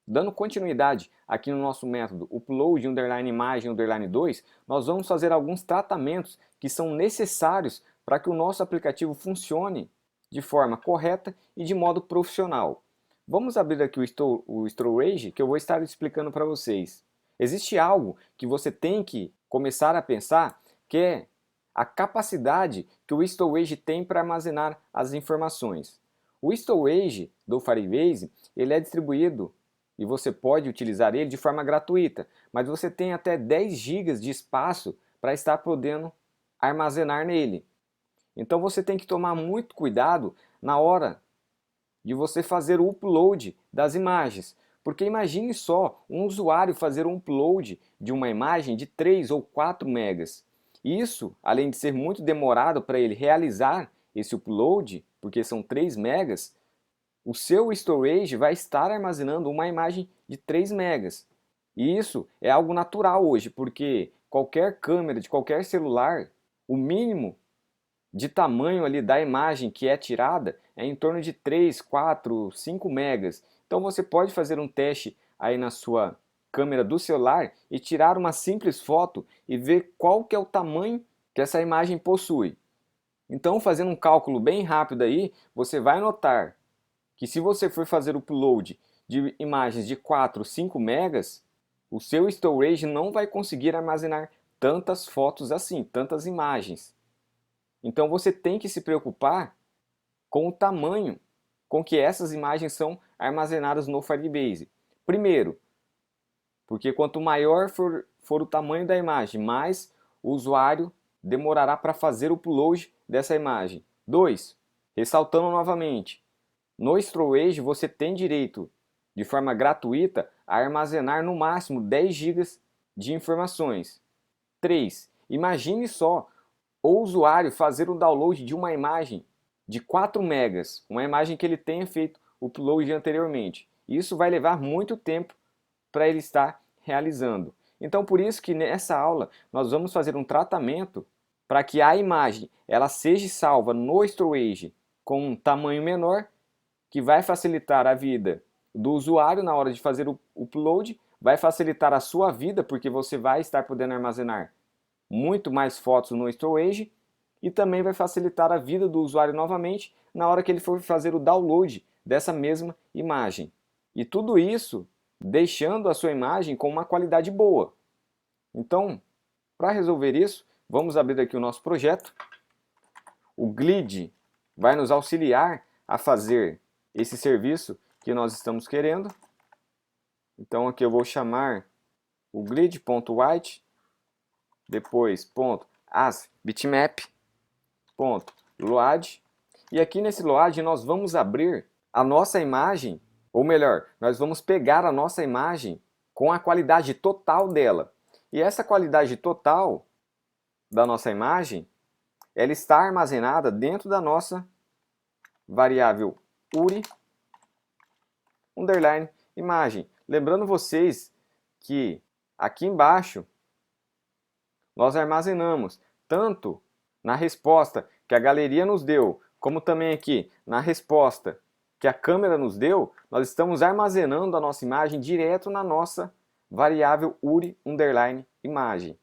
Dando continuidade aqui no nosso método upload underline imagem underline 2, nós vamos fazer alguns tratamentos que são necessários para que o nosso aplicativo funcione de forma correta e de modo profissional. Vamos abrir aqui o storage que eu vou estar explicando para vocês. Existe algo que você tem que começar a pensar, que é a capacidade que o storage tem para armazenar as informações. O storage do Firebase ele é distribuído e você pode utilizar ele de forma gratuita, mas você tem até 10 GB de espaço para estar podendo armazenar nele. Então você tem que tomar muito cuidado na hora de você fazer o upload das imagens, porque imagine só um usuário fazer um upload de uma imagem de 3 ou 4 megas. Isso, além de ser muito demorado para ele realizar esse upload, porque são 3 megas, o seu storage vai estar armazenando uma imagem de 3 megas. E isso é algo natural hoje, porque qualquer câmera de qualquer celular, o mínimo de tamanho ali da imagem que é tirada é em torno de 3, 4, 5 megas. Então você pode fazer um teste aí na sua câmera do celular e tirar uma simples foto e ver qual que é o tamanho que essa imagem possui. Então, fazendo um cálculo bem rápido aí, você vai notar que se você for fazer o upload de imagens de 4, 5 megas, o seu storage não vai conseguir armazenar tantas fotos assim, tantas imagens. Então você tem que se preocupar com o tamanho com que essas imagens são armazenadas no Firebase. Primeiro, porque quanto maior for o tamanho da imagem, mais o usuário demorará para fazer o upload dessa imagem. 2. Ressaltando novamente, no storage você tem direito, de forma gratuita, a armazenar no máximo 10 GB de informações. 3. Imagine só o usuário fazer o download de uma imagem de 4 megas, uma imagem que ele tenha feito o upload anteriormente. Isso vai levar muito tempo para ele estar realizando. Então, por isso que nessa aula nós vamos fazer um tratamento para que a imagem ela seja salva no storage com um tamanho menor, que vai facilitar a vida do usuário na hora de fazer o upload, vai facilitar a sua vida, porque você vai estar podendo armazenar muito mais fotos no storage e também vai facilitar a vida do usuário novamente na hora que ele for fazer o download dessa mesma imagem. E tudo isso deixando a sua imagem com uma qualidade boa. Então, para resolver isso, vamos abrir aqui o nosso projeto. O Glide vai nos auxiliar a fazer esse serviço que nós estamos querendo. Então aqui eu vou chamar o grid.white, depois ponto as bitmap, ponto load, e aqui nesse load nós vamos abrir a nossa imagem, ou melhor, nós vamos pegar a nossa imagem com a qualidade total dela. E essa qualidade total da nossa imagem, ela está armazenada dentro da nossa variável URI underline imagem. Lembrando vocês que aqui embaixo nós armazenamos tanto na resposta que a galeria nos deu, como também aqui na resposta que a câmera nos deu, nós estamos armazenando a nossa imagem direto na nossa variável URI underline imagem.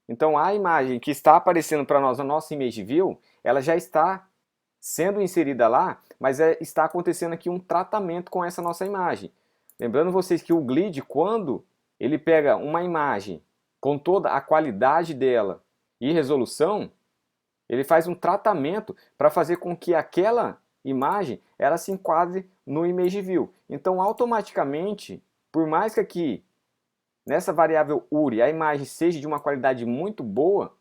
Então a imagem que está aparecendo para nós na nossa image view, ela já está sendo inserida lá, mas está acontecendo aqui um tratamento com essa nossa imagem. Lembrando vocês que o Glide, quando ele pega uma imagem com toda a qualidade dela e resolução, ele faz um tratamento para fazer com que aquela imagem ela se enquadre no Image View. Então, automaticamente, por mais que aqui nessa variável URI a imagem seja de uma qualidade muito boa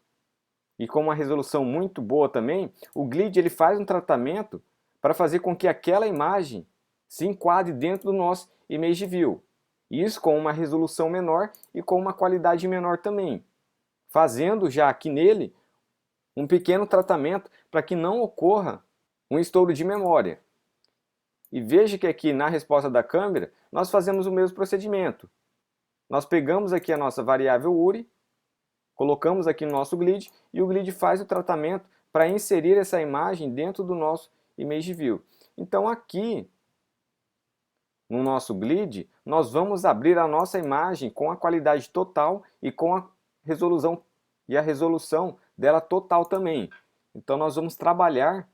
e com uma resolução muito boa também, o Glide ele faz um tratamento para fazer com que aquela imagem se enquadre dentro do nosso Image View. Isso com uma resolução menor e com uma qualidade menor também, fazendo já aqui nele um pequeno tratamento para que não ocorra um estouro de memória. E veja que aqui na resposta da câmera nós fazemos o mesmo procedimento. Nós pegamos aqui a nossa variável URI, colocamos aqui no nosso Glide e o Glide faz o tratamento para inserir essa imagem dentro do nosso Image View. Então aqui no nosso glid, nós vamos abrir a nossa imagem com a qualidade total e com a resolução dela total também. Então nós vamos trabalhar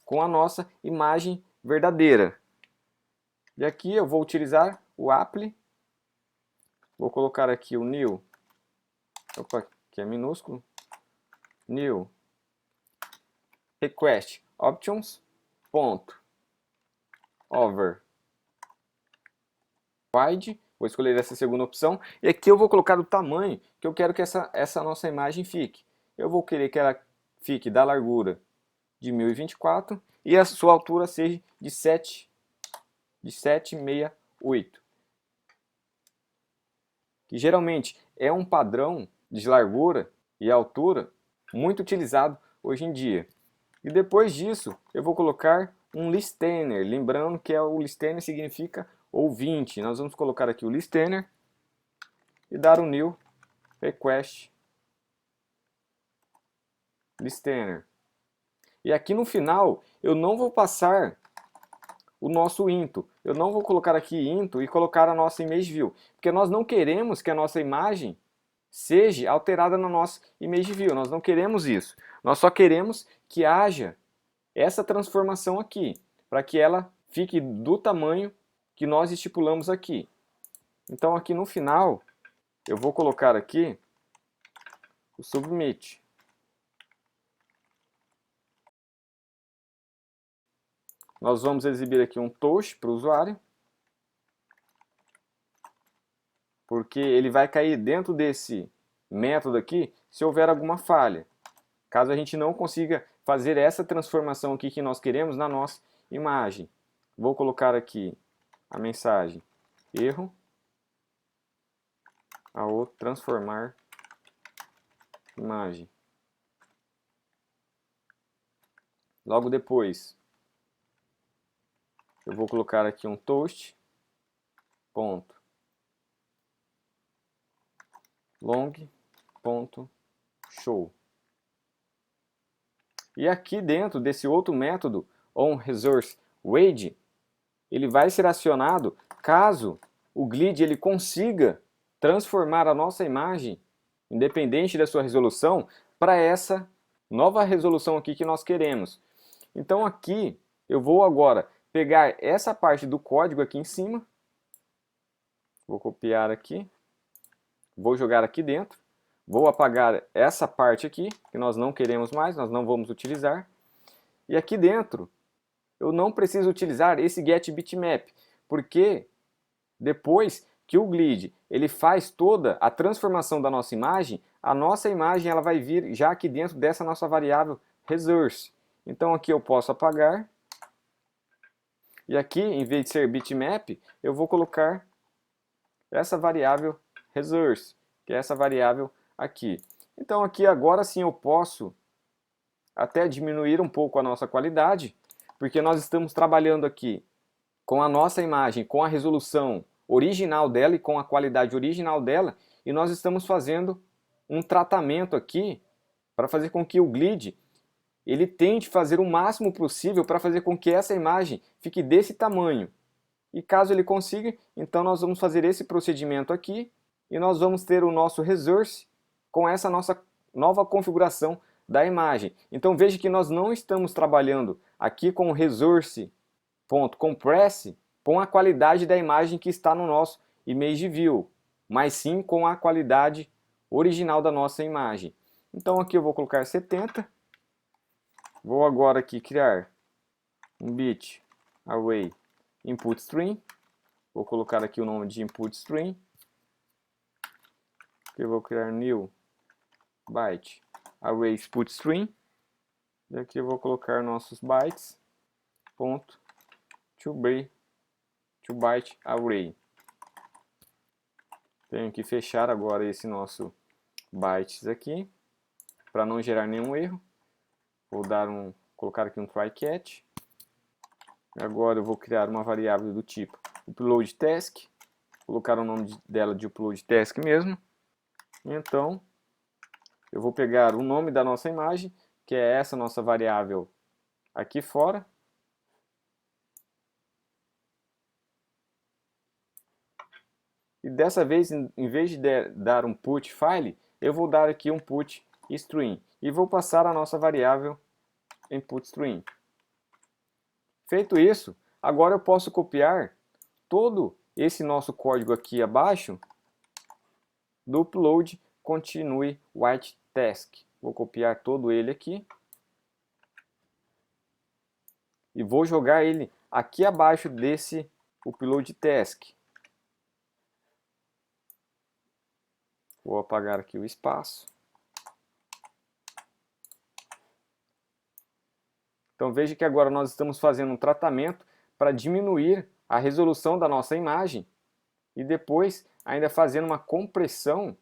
com a nossa imagem verdadeira. E aqui eu vou utilizar o apply. Vou colocar aqui o new. Opa, que é minúsculo. New request options ponto over wide. Vou escolher essa segunda opção. E aqui eu vou colocar o tamanho que eu quero que essa nossa imagem fique. Eu vou querer que ela fique da largura de 1024 e a sua altura seja de 768. Que geralmente é um padrão de largura e altura muito utilizado hoje em dia. E depois disso, eu vou colocar um listener, lembrando que o listener significa ouvinte. Nós vamos colocar aqui o listener e dar um new request listener. E aqui no final, eu não vou passar o nosso into. Eu não vou colocar aqui into e colocar a nossa image view, porque nós não queremos que a nossa imagem seja alterada na nossa image view. Nós não queremos isso. Nós só queremos que haja essa transformação aqui, para que ela fique do tamanho que nós estipulamos aqui. Então aqui no final, eu vou colocar aqui o submit. Nós vamos exibir aqui um toast para o usuário, porque ele vai cair dentro desse método aqui se houver alguma falha. Caso a gente não consiga fazer essa transformação aqui que nós queremos na nossa imagem. Vou colocar aqui a mensagem erro ao transformar imagem. Logo depois, eu vou colocar aqui um toast ponto long ponto show. E aqui dentro desse outro método onResourceWage, ele vai ser acionado caso o glid ele consiga transformar a nossa imagem, independente da sua resolução, para essa nova resolução aqui que nós queremos. Então aqui eu vou agora pegar essa parte do código aqui em cima, vou copiar aqui, vou jogar aqui dentro, vou apagar essa parte aqui, que nós não queremos mais, nós não vamos utilizar. E aqui dentro, eu não preciso utilizar esse getBitmap, porque depois que o glid ele faz toda a transformação da nossa imagem, a nossa imagem ela vai vir já aqui dentro dessa nossa variável resource. Então aqui eu posso apagar. E aqui, em vez de ser bitmap, eu vou colocar essa variável resource, que é essa variável aqui. Então aqui agora sim eu posso até diminuir um pouco a nossa qualidade, porque nós estamos trabalhando aqui com a nossa imagem, com a resolução original dela e com a qualidade original dela, e nós estamos fazendo um tratamento aqui para fazer com que o glid ele tente fazer o máximo possível para fazer com que essa imagem fique desse tamanho. E caso ele consiga, então nós vamos fazer esse procedimento aqui e nós vamos ter o nosso resource com essa nossa nova configuração da imagem. Então veja que nós não estamos trabalhando aqui com o resource.compress com a qualidade da imagem que está no nosso image view, mas sim com a qualidade original da nossa imagem. Então aqui eu vou colocar 70. Vou agora aqui criar um bit array input string. Vou colocar aqui o nome de input string. Aqui eu vou criar new byte array input string. E aqui eu vou colocar nossos bytes ponto to byte array. Tenho que fechar agora esse nosso bytes aqui para não gerar nenhum erro. Vou colocar aqui um try catch. Agora eu vou criar uma variável do tipo upload task. Colocar o nome dela de upload task mesmo. Então eu vou pegar o nome da nossa imagem, que é essa nossa variável aqui fora. E dessa vez, em vez de dar um put file, eu vou dar aqui um put string. E vou passar a nossa variável input string. Feito isso, agora eu posso copiar todo esse nosso código aqui abaixo do upload continue white task. Vou copiar todo ele aqui e vou jogar ele aqui abaixo desse upload task. Vou apagar aqui o espaço. Então veja que agora nós estamos fazendo um tratamento para diminuir a resolução da nossa imagem e depois ainda fazendo uma compressão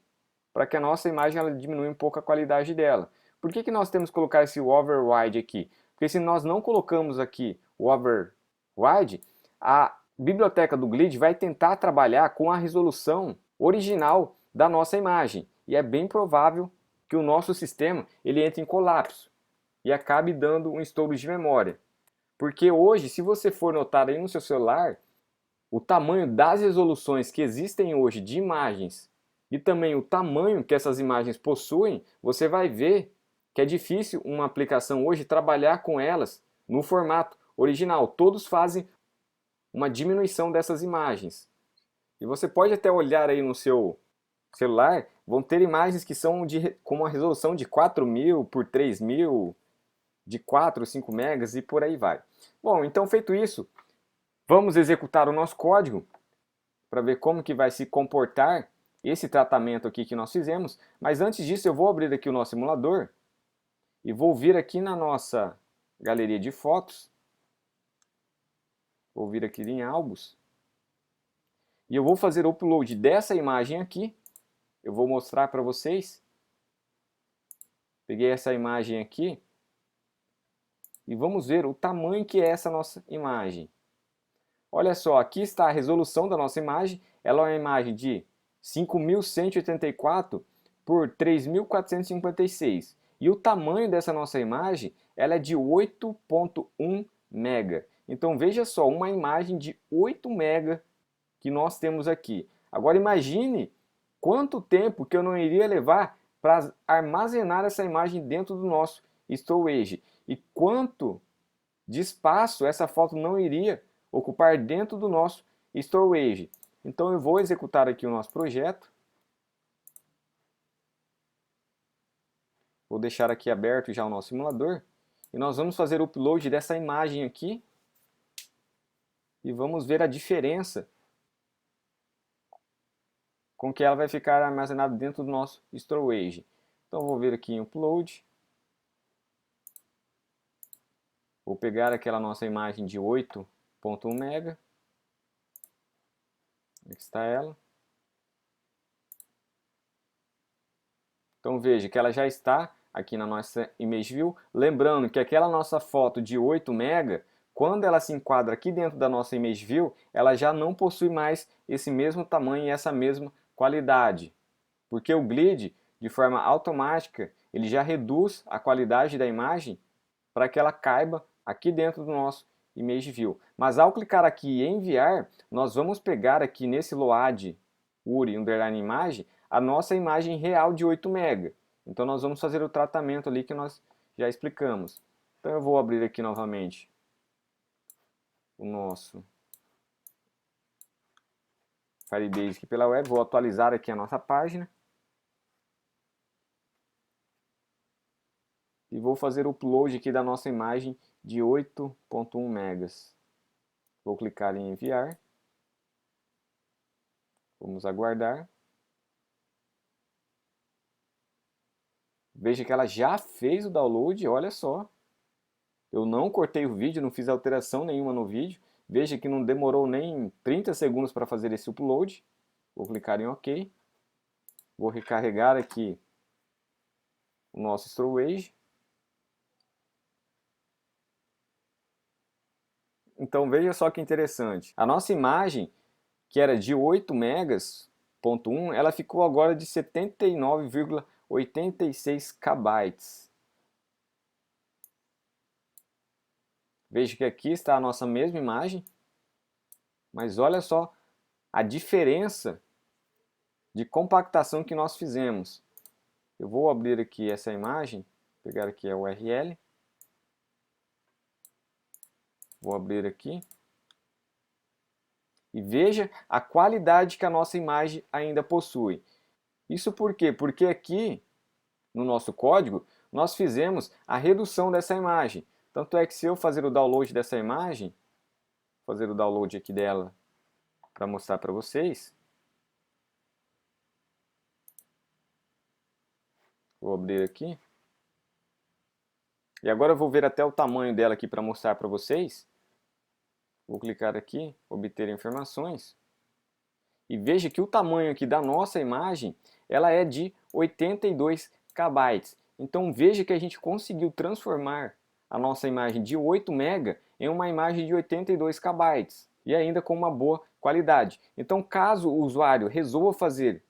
para que a nossa imagem ela diminua um pouco a qualidade dela. Por que nós temos que colocar esse override aqui? Porque se nós não colocamos aqui o override, a biblioteca do Glide vai tentar trabalhar com a resolução original da nossa imagem. E é bem provável que o nosso sistema ele entre em colapso e acabe dando um estouro de memória. Porque hoje, se você for notar aí no seu celular, o tamanho das resoluções que existem hoje de imagens e também o tamanho que essas imagens possuem, você vai ver que é difícil uma aplicação hoje trabalhar com elas no formato original. Todos fazem uma diminuição dessas imagens. E você pode até olhar aí no seu celular, vão ter imagens que são com uma resolução de 4000 por 3000, de 4, 5 megas e por aí vai. Bom, então feito isso, vamos executar o nosso código para ver como que vai se comportar esse tratamento aqui que nós fizemos. Mas antes disso eu vou abrir aqui o nosso simulador e vou vir aqui na nossa galeria de fotos. Vou vir aqui em álbuns. E eu vou fazer o upload dessa imagem aqui. Eu vou mostrar para vocês. Peguei essa imagem aqui. E vamos ver o tamanho que é essa nossa imagem. Olha só, aqui está a resolução da nossa imagem. Ela é uma imagem de 5184 por 3456. E o tamanho dessa nossa imagem ela é de 8.1 mega. Então veja só, uma imagem de 8 mega que nós temos aqui. Agora imagine quanto tempo que eu não iria levar para armazenar essa imagem dentro do nosso storage. E quanto de espaço essa foto não iria ocupar dentro do nosso storage. Então eu vou executar aqui o nosso projeto. Vou deixar aqui aberto já o nosso simulador. E nós vamos fazer o upload dessa imagem aqui. E vamos ver a diferença com que ela vai ficar armazenada dentro do nosso storage. Então vou vir aqui em upload. Vou pegar aquela nossa imagem de 8.1 mega. Aqui está ela. Então veja que ela já está aqui na nossa Image View. Lembrando que aquela nossa foto de 8 mega, quando ela se enquadra aqui dentro da nossa Image View, ela já não possui mais esse mesmo tamanho e essa mesma qualidade. Porque o Glide, de forma automática, ele já reduz a qualidade da imagem para que ela caiba aqui dentro do nosso Image View. Mas ao clicar aqui em enviar, nós vamos pegar aqui nesse load URI_imagem a nossa imagem real de 8 MB. Então nós vamos fazer o tratamento ali que nós já explicamos. Então eu vou abrir aqui novamente o nosso Firebase pela web, vou atualizar aqui a nossa página. E vou fazer o upload aqui da nossa imagem de 8.1 megas. Vou clicar em enviar. Vamos aguardar. Veja que ela já fez o download, olha só. Eu não cortei o vídeo, não fiz alteração nenhuma no vídeo. Veja que não demorou nem 30 segundos para fazer esse upload. Vou clicar em OK. Vou recarregar aqui o nosso storage. Então veja só que interessante. A nossa imagem, que era de 8 megas.1, ela ficou agora de 79,86 KB. Veja que aqui está a nossa mesma imagem, mas olha só a diferença de compactação que nós fizemos. Eu vou abrir aqui essa imagem, pegar aqui a URL, vou abrir aqui, e veja a qualidade que a nossa imagem ainda possui. Isso por quê? Porque aqui, no nosso código, nós fizemos a redução dessa imagem. Tanto é que se eu fazer o download dessa imagem, fazer o download aqui dela para mostrar para vocês, vou abrir aqui. E agora eu vou ver até o tamanho dela aqui para mostrar para vocês. Vou clicar aqui, obter informações. E veja que o tamanho aqui da nossa imagem, ela é de 82 KB. Então veja que a gente conseguiu transformar a nossa imagem de 8 MB em uma imagem de 82 KB. E ainda com uma boa qualidade. Então caso o usuário resolva fazer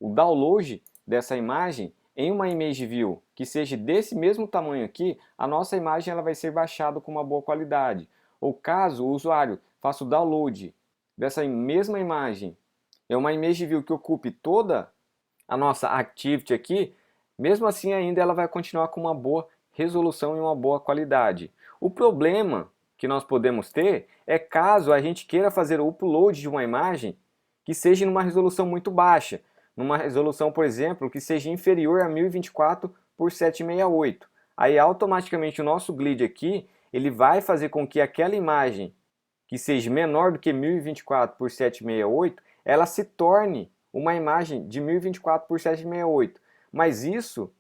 o download dessa imagem em uma image view que seja desse mesmo tamanho aqui, a nossa imagem ela vai ser baixada com uma boa qualidade. Ou caso o usuário faça o download dessa mesma imagem em uma image view que ocupe toda a nossa activity aqui, mesmo assim ainda ela vai continuar com uma boa resolução e uma boa qualidade. O problema que nós podemos ter é caso a gente queira fazer o upload de uma imagem que seja numa resolução muito baixa, numa resolução, por exemplo, que seja inferior a 1024 por 768. Aí automaticamente o nosso glide aqui, ele vai fazer com que aquela imagem que seja menor do que 1024 por 768, ela se torne uma imagem de 1024 por 768. Mas isso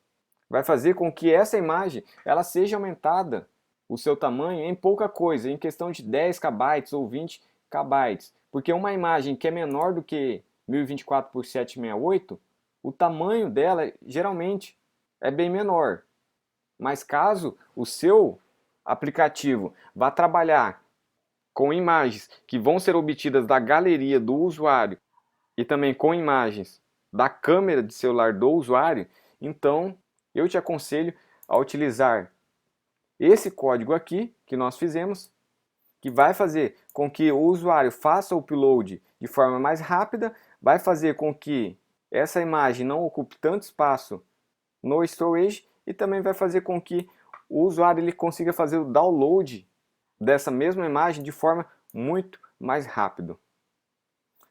vai fazer com que essa imagem ela seja aumentada, o seu tamanho, em pouca coisa, em questão de 10 KB ou 20 KB. Porque uma imagem que é menor do que 1024 por 768, o tamanho dela geralmente é bem menor. Mas caso o seu aplicativo vá trabalhar com imagens que vão ser obtidas da galeria do usuário e também com imagens da câmera de celular do usuário, então eu te aconselho a utilizar esse código aqui que nós fizemos, que vai fazer com que o usuário faça o upload de forma mais rápida, vai fazer com que essa imagem não ocupe tanto espaço no storage e também vai fazer com que o usuário ele consiga fazer o download dessa mesma imagem de forma muito mais rápido.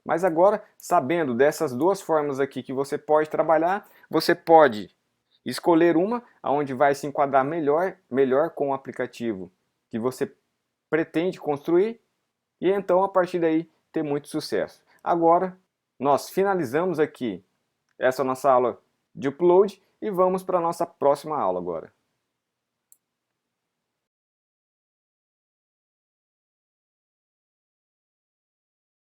Mas agora, sabendo dessas duas formas aqui que você pode trabalhar, você pode escolher uma onde vai se enquadrar melhor com o aplicativo que você pretende construir e então a partir daí ter muito sucesso. Agora, nós finalizamos aqui essa nossa aula de upload e vamos para a nossa próxima aula agora.